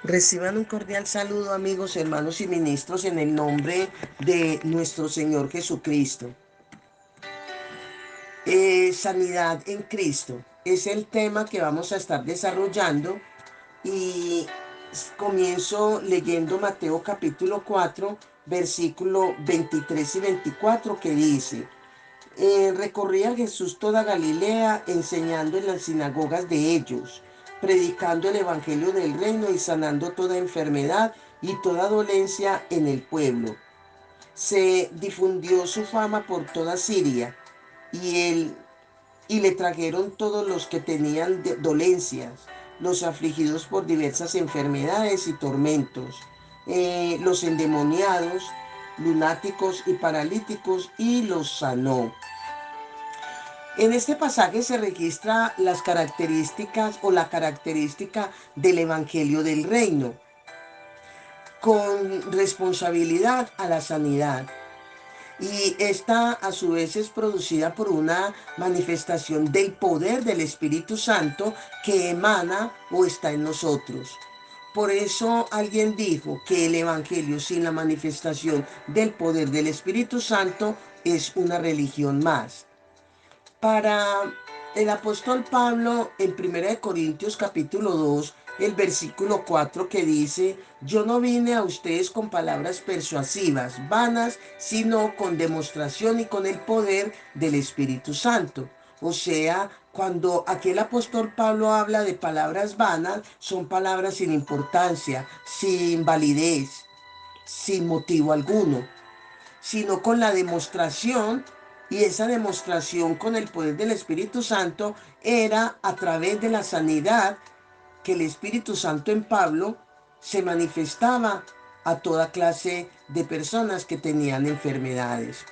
Reciban un cordial saludo, amigos, hermanos y ministros, en el nombre de nuestro Señor Jesucristo. Sanidad en Cristo es el tema que vamos a estar desarrollando y comienzo leyendo Mateo capítulo 4, versículo 23 y 24, que dice: recorría Jesús toda Galilea, enseñando en las sinagogas de ellos, predicando el evangelio del reino y sanando toda enfermedad y toda dolencia en el pueblo. Se difundió su fama por toda Siria y le trajeron todos los que tenían dolencias, los afligidos por diversas enfermedades y tormentos, los endemoniados, lunáticos y paralíticos, y los sanó. En este pasaje se registra las características o la característica del Evangelio del Reino, con responsabilidad a la sanidad. Y esta a su vez es producida por una manifestación del poder del Espíritu Santo que emana o está en nosotros. Por eso alguien dijo que el Evangelio sin la manifestación del poder del Espíritu Santo es una religión más. Para el apóstol Pablo, en 1 Corintios capítulo 2, el versículo 4, que dice: yo no vine a ustedes con palabras persuasivas, vanas, sino con demostración y con el poder del Espíritu Santo. O sea, cuando aquel apóstol Pablo habla de palabras vanas, son palabras sin importancia, sin validez, sin motivo alguno, sino con la demostración, y esa demostración con el poder del Espíritu Santo era a través de la sanidad que el Espíritu Santo en Pablo se manifestaba a toda clase de personas que tenían enfermedades.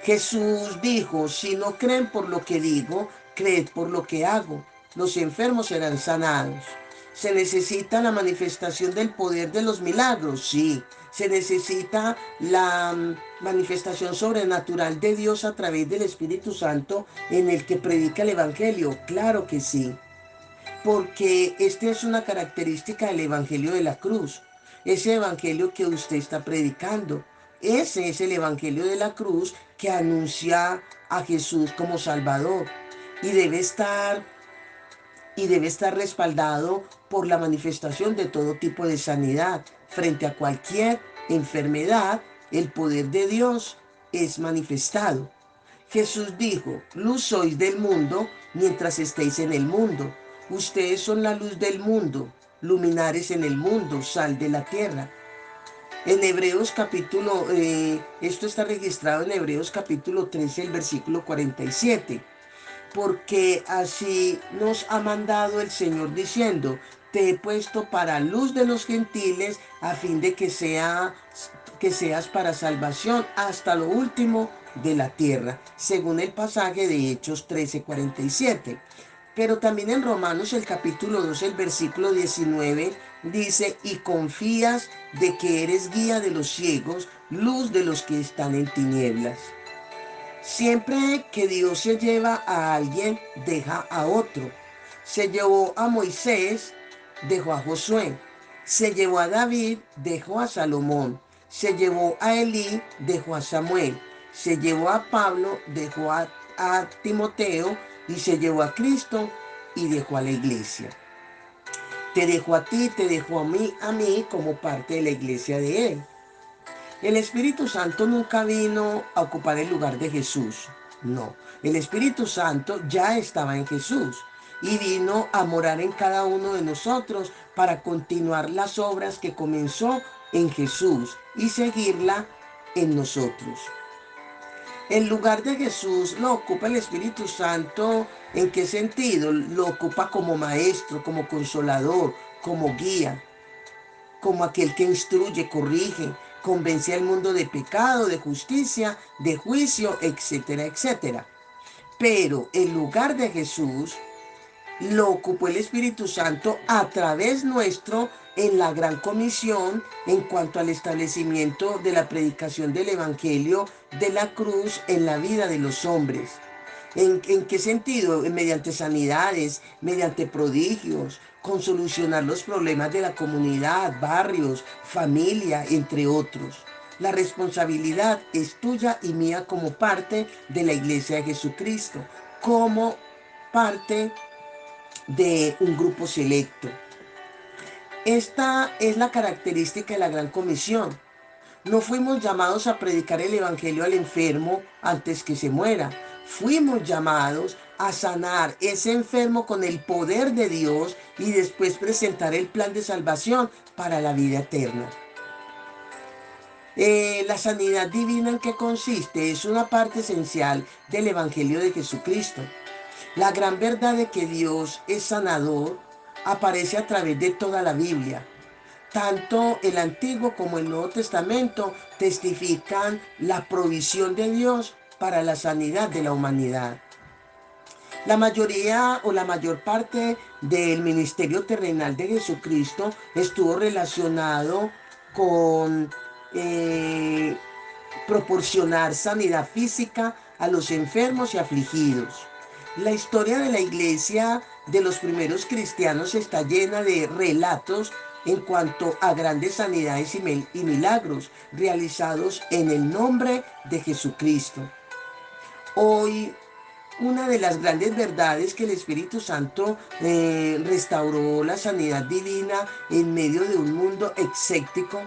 Jesús dijo: si no creen por lo que digo, creed por lo que hago. Los enfermos serán sanados. ¿Se necesita la manifestación del poder de los milagros? Sí. ¿Se necesita la manifestación sobrenatural de Dios a través del Espíritu Santo en el que predica el Evangelio? Claro que sí. Porque esta es una característica del Evangelio de la cruz. Ese Evangelio que usted está predicando, ese es el Evangelio de la cruz que anuncia a Jesús como Salvador. Y debe estar respaldado por la manifestación de todo tipo de sanidad. Frente a cualquier enfermedad, el poder de Dios es manifestado. Jesús dijo: luz sois del mundo mientras estéis en el mundo. Ustedes son la luz del mundo, luminares en el mundo, sal de la tierra. En Hebreos capítulo, esto está registrado en Hebreos capítulo 13, el versículo 47. Porque así nos ha mandado el Señor diciendo: te he puesto para luz de los gentiles, a fin de que seas para salvación hasta lo último de la tierra, según el pasaje de Hechos 13:47. Pero también en Romanos el capítulo 2, el versículo 19, dice: y confías de que eres guía de los ciegos, luz de los que están en tinieblas. Siempre que Dios se lleva a alguien, deja a otro. Se llevó a Moisés, dejó a Josué. Se llevó a David, dejó a Salomón. Se llevó a Elí, dejó a Samuel. Se llevó a Pablo, dejó a Timoteo. Y se llevó a Cristo y dejó a la iglesia. Te dejó a ti, te dejó a mí como parte de la iglesia de Él. El Espíritu Santo nunca vino a ocupar el lugar de Jesús. No, el Espíritu Santo ya estaba en Jesús y vino a morar en cada uno de nosotros para continuar las obras que comenzó en Jesús y seguirla en nosotros. El lugar de Jesús lo ocupa el Espíritu Santo. ¿En qué sentido? Lo ocupa como maestro, como consolador, como guía, como aquel que instruye, corrige, convence al mundo de pecado, de justicia, de juicio, etcétera, etcétera. Pero el lugar de Jesús lo ocupó el Espíritu Santo a través nuestro en la gran comisión en cuanto al establecimiento de la predicación del Evangelio de la cruz en la vida de los hombres. ¿En qué sentido? Mediante sanidades, mediante prodigios, con solucionar los problemas de la comunidad, barrios, familia, entre otros. La responsabilidad es tuya y mía como parte de la Iglesia de Jesucristo, como parte de un grupo selecto. Esta es la característica de la Gran Comisión. No fuimos llamados a predicar el Evangelio al enfermo antes que se muera. Fuimos llamados a sanar ese enfermo con el poder de Dios y después presentar el plan de salvación para la vida eterna. La sanidad divina, ¿en qué consiste? Es una parte esencial del Evangelio de Jesucristo. La gran verdad de que Dios es sanador aparece a través de toda la Biblia. Tanto el Antiguo como el Nuevo Testamento testifican la provisión de Dios para la sanidad de la humanidad. La mayoría o la mayor parte del ministerio terrenal de Jesucristo estuvo relacionado con eh, proporcionar sanidad física a los enfermos y afligidos. La historia de la iglesia de los primeros cristianos está llena de relatos en cuanto a grandes sanidades y milagros realizados en el nombre de Jesucristo. Hoy, una de las grandes verdades que el Espíritu Santo restauró la sanidad divina en medio de un mundo escéptico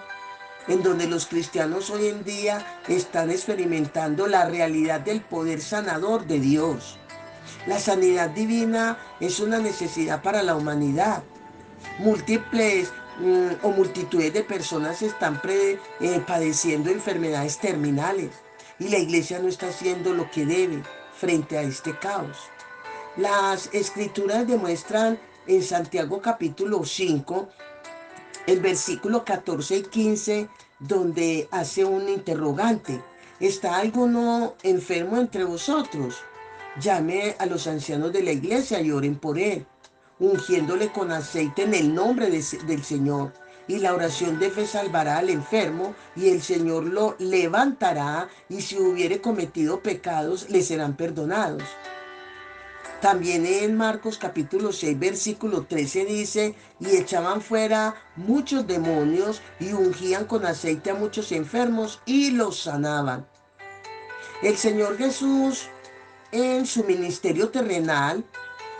en donde los cristianos hoy en día están experimentando la realidad del poder sanador de Dios. La sanidad divina es una necesidad para la humanidad. Múltiples o multitudes de personas están padeciendo enfermedades terminales y la iglesia no está haciendo lo que debe frente a este caos. Las escrituras demuestran en Santiago capítulo 5 el versículo 14 y 15, donde hace un interrogante. ¿Está alguno enfermo entre vosotros? Llame a los ancianos de la iglesia y oren por él, ungiéndole con aceite en el nombre del Señor. Y la oración de fe salvará al enfermo, y el Señor lo levantará, y si hubiere cometido pecados, le serán perdonados. También en Marcos capítulo 6, versículo 13 dice, y echaban fuera muchos demonios y ungían con aceite a muchos enfermos y los sanaban. El Señor Jesús en su ministerio terrenal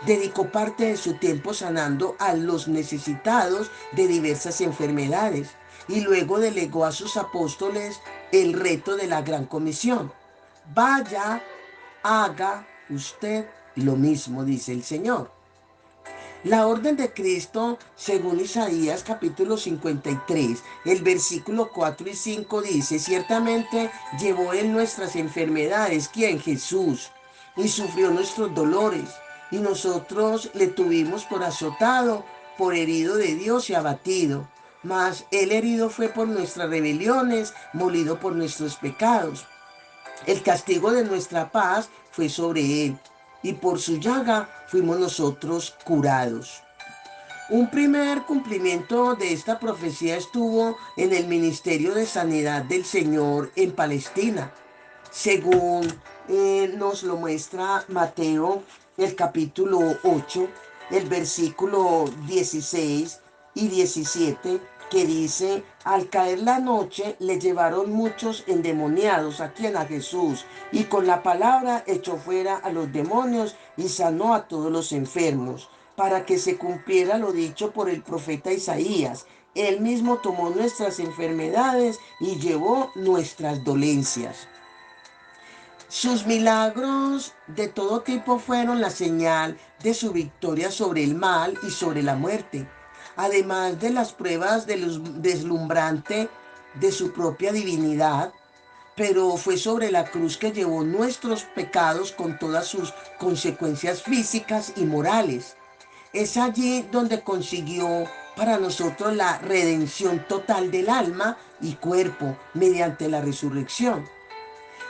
dedicó parte de su tiempo sanando a los necesitados de diversas enfermedades y luego delegó a sus apóstoles el reto de la gran comisión. Vaya, haga usted lo mismo, dice el Señor. La orden de Cristo, según Isaías capítulo 53, el versículo 4 y 5 dice, ciertamente llevó en nuestras enfermedades, ¿quién? Jesús, y sufrió nuestros dolores, y nosotros le tuvimos por azotado, por herido de Dios y abatido. Mas el herido fue por nuestras rebeliones, molido por nuestros pecados. El castigo de nuestra paz fue sobre él, y por su llaga fuimos nosotros curados. Un primer cumplimiento de esta profecía estuvo en el ministerio de sanidad del Señor en Palestina, según nos lo muestra Mateo, el capítulo 8, el versículo 16 y 17, que dice, al caer la noche le llevaron muchos endemoniados a quien a Jesús, y con la palabra echó fuera a los demonios y sanó a todos los enfermos, para que se cumpliera lo dicho por el profeta Isaías. Él mismo tomó nuestras enfermedades y llevó nuestras dolencias. Sus milagros de todo tipo fueron la señal de su victoria sobre el mal y sobre la muerte, además de las pruebas deslumbrante de su propia divinidad, pero fue sobre la cruz que llevó nuestros pecados con todas sus consecuencias físicas y morales. Es allí donde consiguió para nosotros la redención total del alma y cuerpo mediante la resurrección.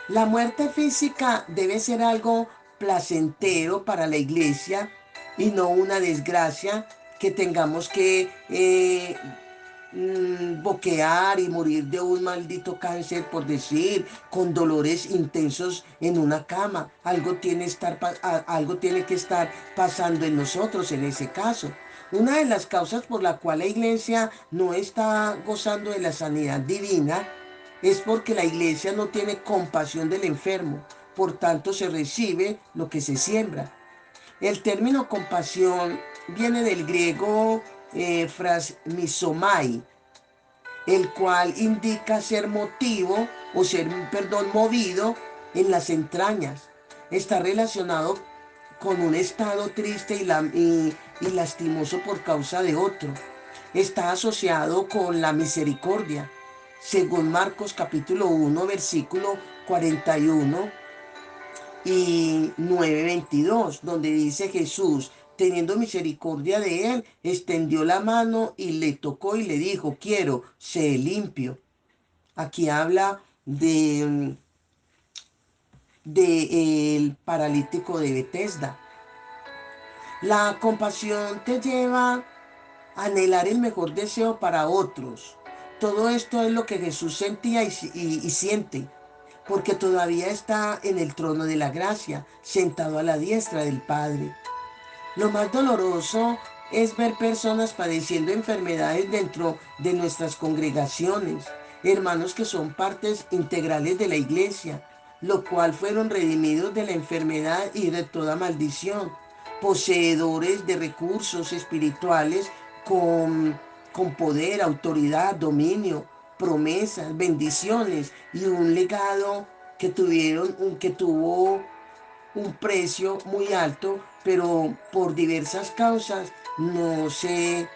La muerte física debe ser algo placentero para la iglesia y no una desgracia que tengamos que boquear y morir de un maldito cáncer, por decir, con dolores intensos en una cama. Algo tiene que estar pasando en nosotros en ese caso. Una de las causas por la cual la iglesia no está gozando de la sanidad divina es porque la iglesia no tiene compasión del enfermo. Por tanto, se recibe lo que se siembra. El término compasión viene del griego frasmisomai, el cual indica ser motivo o ser, perdón, movido en las entrañas. Está relacionado con un estado triste y lastimoso por causa de otro. Está asociado con la misericordia, según Marcos capítulo 1, versículo 41 y 9:22, donde dice Jesús, teniendo misericordia de él, extendió la mano y le tocó y le dijo, quiero, sé limpio. Aquí habla de el paralítico de Betesda. La compasión te lleva a anhelar el mejor deseo para otros. Todo esto es lo que Jesús sentía y siente, porque todavía está en el trono de la gracia, sentado a la diestra del Padre. Lo más doloroso es ver personas padeciendo enfermedades dentro de nuestras congregaciones, hermanos que son partes integrales de la iglesia, lo cual fueron redimidos de la enfermedad y de toda maldición, poseedores de recursos espirituales con, con poder, autoridad, dominio, promesas, bendiciones y un legado que tuvo un precio muy alto, pero por diversas causas no se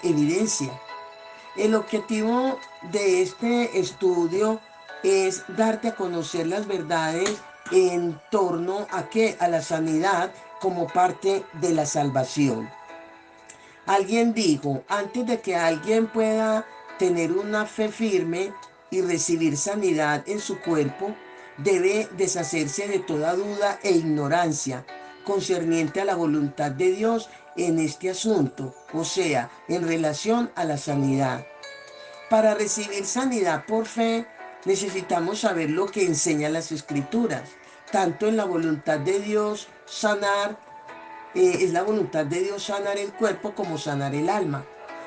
evidencia. El objetivo de este estudio es darte a conocer las verdades en torno a a la sanidad como parte de la salvación. Alguien dijo, antes de que alguien pueda tener una fe firme y recibir sanidad en su cuerpo, debe deshacerse de toda duda e ignorancia concerniente a la voluntad de Dios en este asunto, o sea, en relación a la sanidad. Para recibir sanidad por fe, necesitamos saber lo que enseñan las Escrituras, tanto en la voluntad de Dios sanar es la voluntad de Dios sanar el cuerpo como sanar el alma.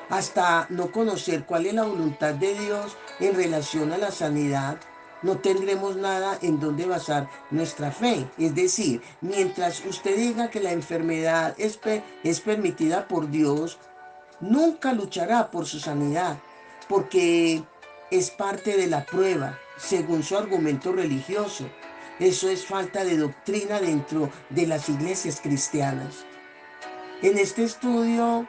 Hasta no conocer cuál es la voluntad de Dios en relación a la sanidad, no tendremos nada en donde basar nuestra fe. Es decir, mientras usted diga que la enfermedad es permitida por Dios, nunca luchará por su sanidad, porque es parte de la prueba, según su argumento religioso. Eso es falta de doctrina dentro de las iglesias cristianas. En este estudio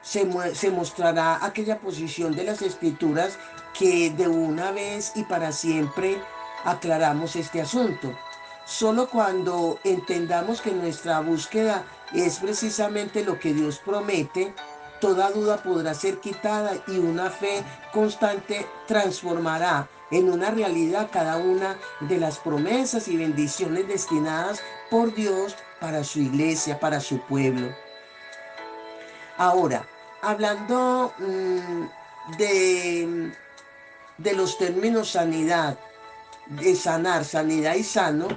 se mostrará aquella posición de las escrituras que de una vez y para siempre aclaramos este asunto. Solo cuando entendamos que nuestra búsqueda es precisamente lo que Dios promete, toda duda podrá ser quitada y una fe constante transformará en una realidad cada una de las promesas y bendiciones destinadas por Dios para su iglesia, para su pueblo. Ahora, hablando de los términos sanidad, de sanar, sanidad y sano,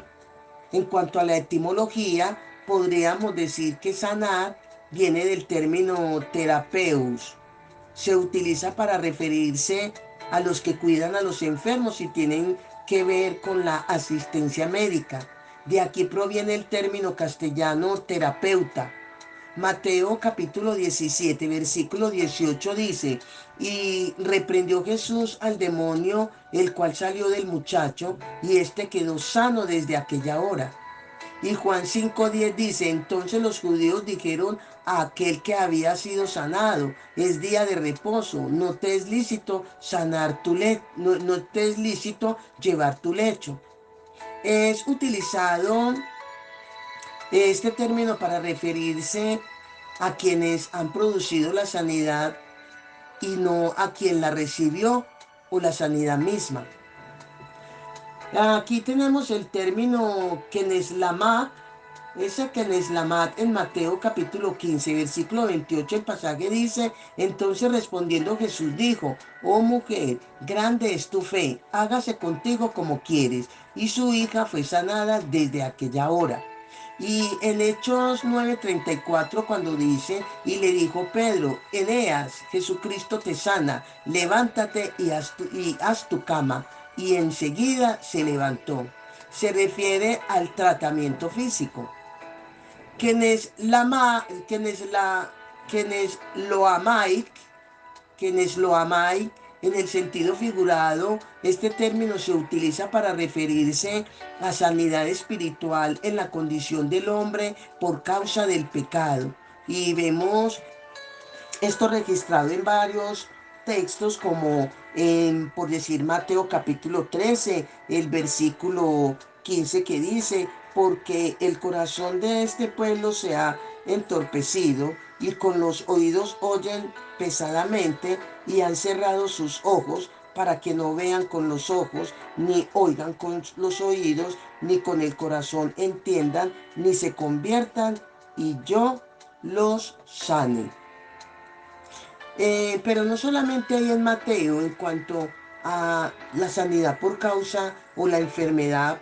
en cuanto a la etimología, podríamos decir que sanar viene del término terapeus. Se utiliza para referirse a los que cuidan a los enfermos y tienen que ver con la asistencia médica. De aquí proviene el término castellano terapeuta. Mateo capítulo 17, versículo 18 dice, y reprendió Jesús al demonio, el cual salió del muchacho, y éste quedó sano desde aquella hora. Y Juan 5:10 dice, entonces los judíos dijeron a aquel que había sido sanado, es día de reposo, no te es lícito no te es lícito llevar tu lecho. Es utilizado este término para referirse a quienes han producido la sanidad y no a quien la recibió o la sanidad misma. Aquí tenemos el término keneslamá, Ese que es la en Mateo capítulo 15, versículo 28, el pasaje dice: entonces respondiendo Jesús dijo: oh mujer, grande es tu fe, hágase contigo como quieres. Y su hija fue sanada desde aquella hora. Y en Hechos 9:34, cuando dice: y le dijo Pedro: Eneas, Jesucristo te sana, levántate y haz tu cama. Y enseguida se levantó. Se refiere al tratamiento físico. Quienes, quienes lo amáis, en el sentido figurado, este término se utiliza para referirse a sanidad espiritual en la condición del hombre por causa del pecado. Y vemos esto registrado en varios textos como por decir Mateo capítulo 13, el versículo 15 que dice: porque el corazón de este pueblo se ha entorpecido y con los oídos oyen pesadamente y han cerrado sus ojos para que no vean con los ojos, ni oigan con los oídos, ni con el corazón entiendan, ni se conviertan y yo los sane. Pero no solamente hay en Mateo en cuanto a la sanidad por causa o la enfermedad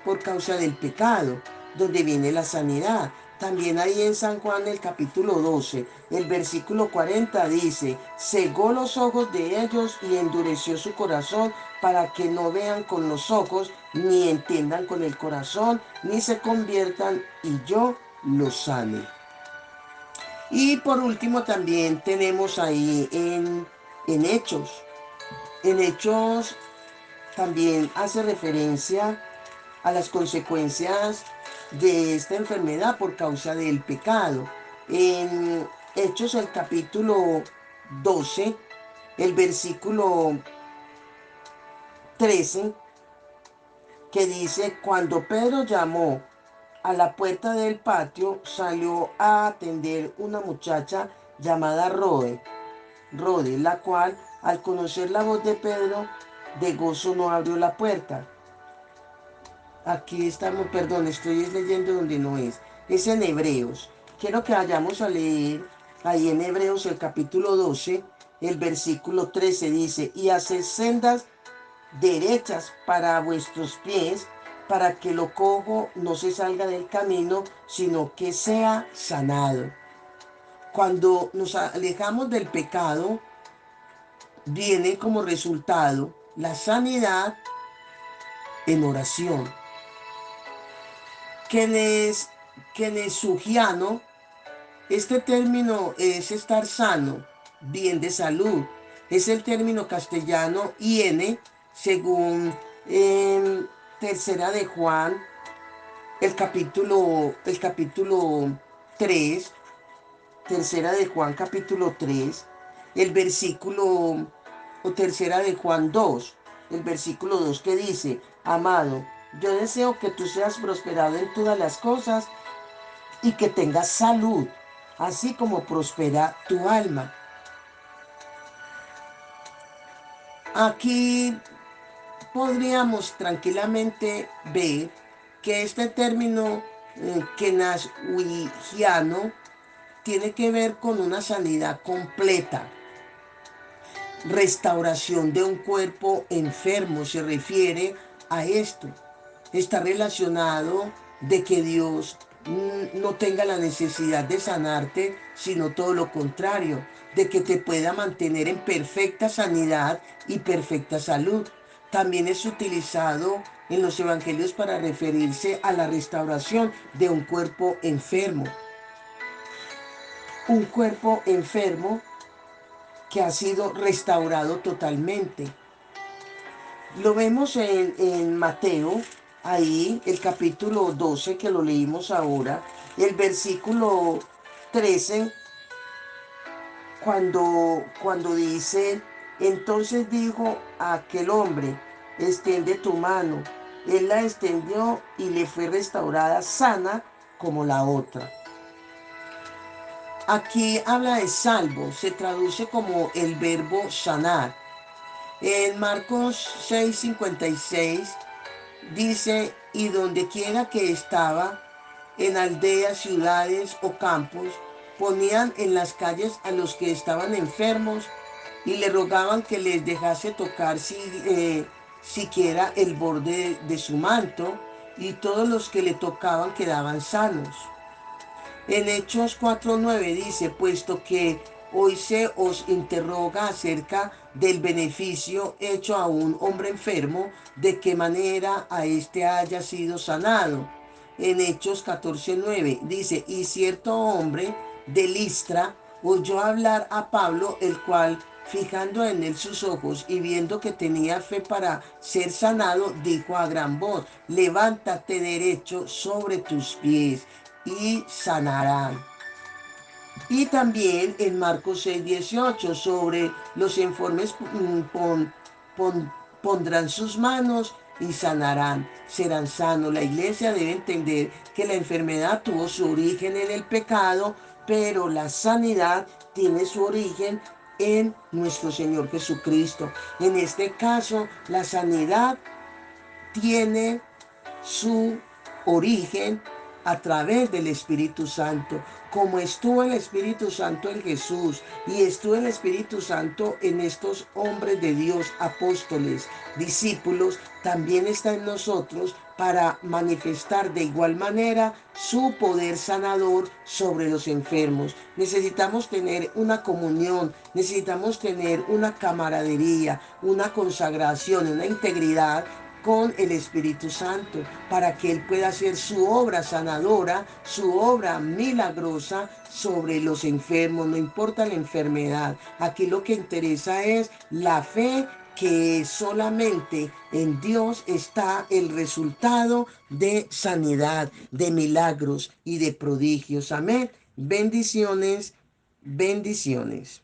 por causa del pecado, donde viene la sanidad. También hay en San Juan el capítulo 12, el versículo 40 dice: cegó los ojos de ellos y endureció su corazón para que no vean con los ojos, ni entiendan con el corazón, ni se conviertan y yo los sane. Y por último también tenemos ahí en Hechos. En Hechos también hace referencia a las consecuencias de esta enfermedad por causa del pecado. En Hechos el capítulo 12, el versículo 13, que dice: cuando Pedro llamó a la puerta del patio, salió a atender una muchacha llamada Rode, la cual, al conocer la voz de Pedro, de gozo no abrió la puerta. Aquí estamos, perdón, estoy leyendo donde no es. Es en Hebreos. Quiero que vayamos a leer ahí en Hebreos el capítulo 12, el versículo 13 dice: y haced sendas derechas para vuestros pies, para que lo cojo no se salga del camino, sino que sea sanado. Cuando nos alejamos del pecado, viene como resultado la sanidad en oración. Kenes, kenesugiano, este término es estar sano, bien de salud. Es el término castellano hiene, según Tercera de Juan, el capítulo 3, Tercera de Juan capítulo 3, el versículo, o Tercera de Juan 2, el versículo 2 que dice: amado, yo deseo que tú seas prosperado en todas las cosas y que tengas salud, así como prospera tu alma. Aquí podríamos tranquilamente ver que este término kenashuigiano tiene que ver con una sanidad completa. Restauración de un cuerpo enfermo se refiere a esto. Está relacionado de que Dios no tenga la necesidad de sanarte, sino todo lo contrario, de que te pueda mantener en perfecta sanidad y perfecta salud. También es utilizado en los evangelios para referirse a la restauración de un cuerpo enfermo. Un cuerpo enfermo que ha sido restaurado totalmente. Lo vemos en Mateo, ahí el capítulo 12 que lo leímos ahora, el versículo 13, cuando dice: entonces dijo a aquel hombre, extiende tu mano. Él la extendió y le fue restaurada sana como la otra. Aquí habla de salvo, se traduce como el verbo sanar. En Marcos 6:56 dice: y donde quiera que estaba, en aldeas, ciudades o campos, ponían en las calles a los que estaban enfermos y le rogaban que les dejase tocar siquiera el borde de su manto, y todos los que le tocaban quedaban sanos. En Hechos 4:9 dice, puesto que hoy se os interroga acerca del beneficio hecho a un hombre enfermo, de qué manera a éste haya sido sanado. En Hechos 14:9 dice, y cierto hombre de Listra oyó hablar a Pablo, el cual, fijando en él sus ojos y viendo que tenía fe para ser sanado, dijo a gran voz, levántate derecho sobre tus pies y sanarán. Y también en Marcos 6:18 sobre los enfermos pon- pondrán sus manos y sanarán, serán sanos. La iglesia debe entender que la enfermedad tuvo su origen en el pecado, pero la sanidad tiene su origen en nuestro Señor Jesucristo. En este caso, la sanidad tiene su origen a través del Espíritu Santo. Como estuvo el Espíritu Santo en Jesús y estuvo el Espíritu Santo en estos hombres de Dios, apóstoles, discípulos, también está en nosotros para manifestar de igual manera su poder sanador sobre los enfermos. Necesitamos tener una comunión, necesitamos tener una camaradería, una consagración, una integridad con el Espíritu Santo, para que Él pueda hacer su obra sanadora, su obra milagrosa sobre los enfermos, no importa la enfermedad. Aquí lo que interesa es la fe, que solamente en Dios está el resultado de sanidad, de milagros y de prodigios. Amén. Bendiciones, bendiciones.